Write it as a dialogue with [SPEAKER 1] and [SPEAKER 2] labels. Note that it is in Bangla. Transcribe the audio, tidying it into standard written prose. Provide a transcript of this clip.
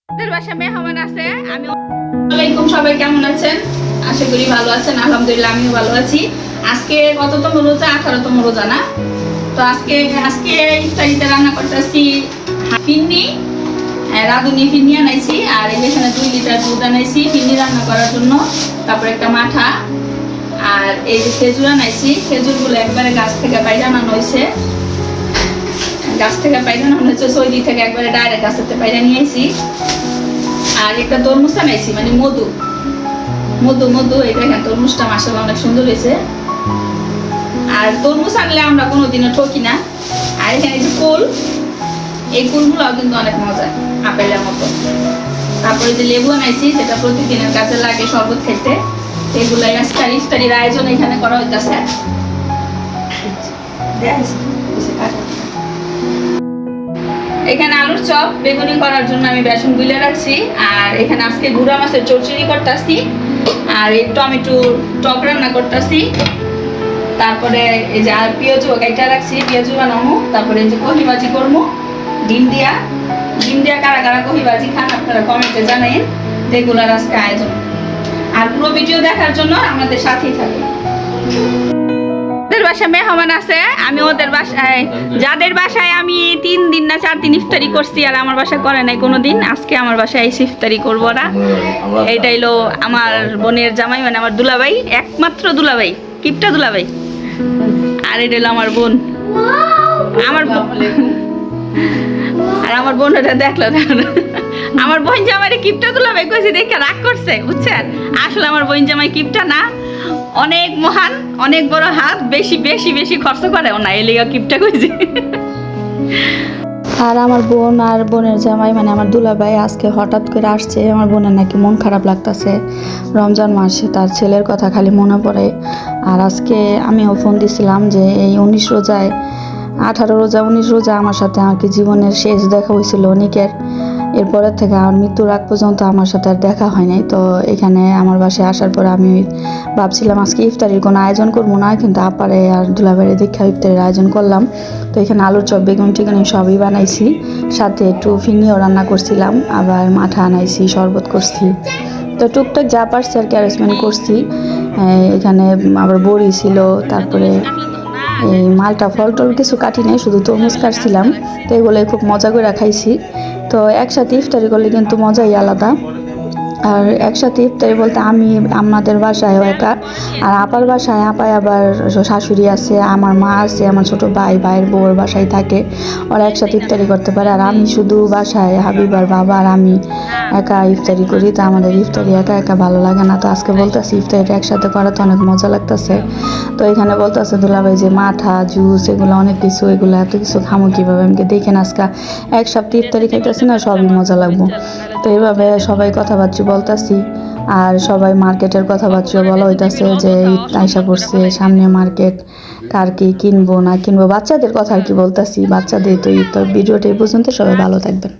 [SPEAKER 1] আমাদের বাসায় মেহমান আছে। আসসালামাইকুম, সবাই কেমন আছেন? আশা করি ভালো আছেন। আলহামদুলিল্লাহ আমিও ভালো আছি। আজকে কততম রোজা? 18তম রোজা না? তো আজকে ইফতারিতে রান্না করতেছি ফিন্নি, রাঁধুনি ফিন্নি আনাইছি। আর এখানে 2 লিটার দুধ আনাইছি ফিন্নি রান্না করার জন্য। তারপর একটা মাঠা, আর এই যে খেজুর আনাইছি। খেজুরগুলো একবারে গাছ থেকে বাইরে আনানো হয়েছে। সৌদি থেকে একবারে ডাইরেক্ট গাছ থেকে বাইরে নিয়েছি। আর একটা তরমুজ আনাইছি, মানে মধু এটা। এখানে তরমুজটা মাশাআল্লাহ অনেক সুন্দর হয়েছে। আর তরমুজ আনলে আমরা কোনোদিনও ঠকি না। আর এখানে যে কুল, এই কুলগুলোও কিন্তু অনেক মজা, আপেলের মতো। তারপরে যে লেবু আনাইছি, যেটা প্রতিদিনের কাজে লাগে শরবত খেতে। এগুলো ইফতারির আয়োজন এখানে করা হইতেছে। এখানে আলুর চপ বেগুনি করার জন্য আমি বেসন গুলে রাখছি। আর এখানে আজকে গুঁড়া মাছের চচ্চড়ি করতেছি। আর এই টমেটো টক রান্না করতেছি। তারপরে এই যে আর পেঁয়াজু কাইটা রাখছি, পেঁয়াজু বানাবো। তারপরে এই যে কহি ভাজি করবো ডিম দিয়া কারা কারা কহি ভাজি খান আপনারা কমেন্টে জানাইন। রেগুলার আজকে আয়োজন। আর পুরো ভিডিও দেখার জন্য আমাদের সাথেই থাকুন। বাসায় মেহমান আছে। আমি ওদের বাসায়, যাদের বাসায় আমি 3 দিন না 4 দিন ইফতারি করছি, আর আমার বাসায় করে নাই কোনোদিন। আজকে আমার বাসায় এসে ইফতারি করবো ওরা। এইটা হলো আমার বোনের জামাই, মানে আমার দুলাভাই, একমাত্র দুলাভাই, কিপটা দুলাভাই। আর এটা হলো আমার বোন। আর আমার বোন ওটা দেখলো, আমার বোন জামাই কিপটা দুলাভাই কইছে দেখে রাগ করছে, বুঝছেন? আসলে আমার বোন জামাই কিপটা না, অনেক মহান, অনেক বড় হাত, বেশি বেশি বেশি খরচ করে না, এই লিগা কিপটা কইছে।
[SPEAKER 2] আর আমার বোন আর বোনের জামাই, মানে আমার দুলাভাই আজকে হঠাৎ করে আসছে। আমার বোনের নাকি মন খারাপ লাগতেছে, রমজান মাসে তার ছেলের কথা খালি মনে পড়ে। আর আজকে আমিও ফোন দিছিলাম যে এই 19 রোজায়, 18 রোজা 19 রোজা আমার সাথে আর কি জীবনের শেষ দেখা হয়েছিল অনেকের। এরপরের থেকে আমার মৃত্যুর আগ পর্যন্ত আমার সাথে আর দেখা হয় নাই। তো এখানে আমার বাসায় আসার পরে আমি ভাবছিলাম আজকে ইফতারির কোনো আয়োজন করবো না, কিন্তু আপারে আর দুলাভাইয়ের দীক্ষা ইফতারির আয়োজন করলাম। তো এখানে আলুর চপ বেগুন টিগুনি সবই বানাইছি, সাথে একটু ফিন্নিও রান্না করছিলাম, আবার মাঠা আনাইছি, শরবত করছি। তো টুকটাক যা পারছি আর কি অ্যারেঞ্জমেন্ট করছি। এখানে আবার বড়ি ছিল, তারপরে এই মালটা ফল টল কিছু কাটি নাই, শুধু তরমুজ কাটছিলাম। তো এগুলোই খুব মজা করে খাইছি। তো একসাথে ইফতারি করলে কিন্তু মজাই আলাদা। আর একসাথে ইফতারি বলতে আমি আমাদের বাসায় একা, আর আপার বাসায় আপায় আবার শাশুড়ি আছে, আমার মা আছে, আমার ছোট ভাইয়ের বউর বাসায় থাকে, ওরা একসাথে ইফতারি করতে পারে। আর আমি শুধু বাসায়, হাবিবার বাবা আর আমি একা ইফতারি করি। তো আমাদের ইফতারি একা একা ভালো লাগে না। তো আজকে বলতেছি ইফতারিটা একসাথে করা তো অনেক মজা লাগতেছে। তো এখানে বলতেছে দুলাভাই যে মাঠা জুস এগুলো অনেক কিছু, এগুলো এত কিছু খামো কীভাবে? আমাকে দেখেন আজকে এক সপ্তাহ ইফতারি খাইতেছি না, সবই মজা লাগবো। তো এইভাবে সবাই কথাবার্তা বলতেছি। আর সবাই মার্কেটের কথাবার্তা বলা হইতাছে যে ঈদ আইসা পড়ছে, সামনে মার্কেট, কার কি কিনবো না কিনবো, বাচ্চাদের কথা আর কি বলতেছি। বাচ্চাদের তো ঈদ। তো ভিডিওটা এই পর্যন্ত, সবাই ভালো থাকবেন।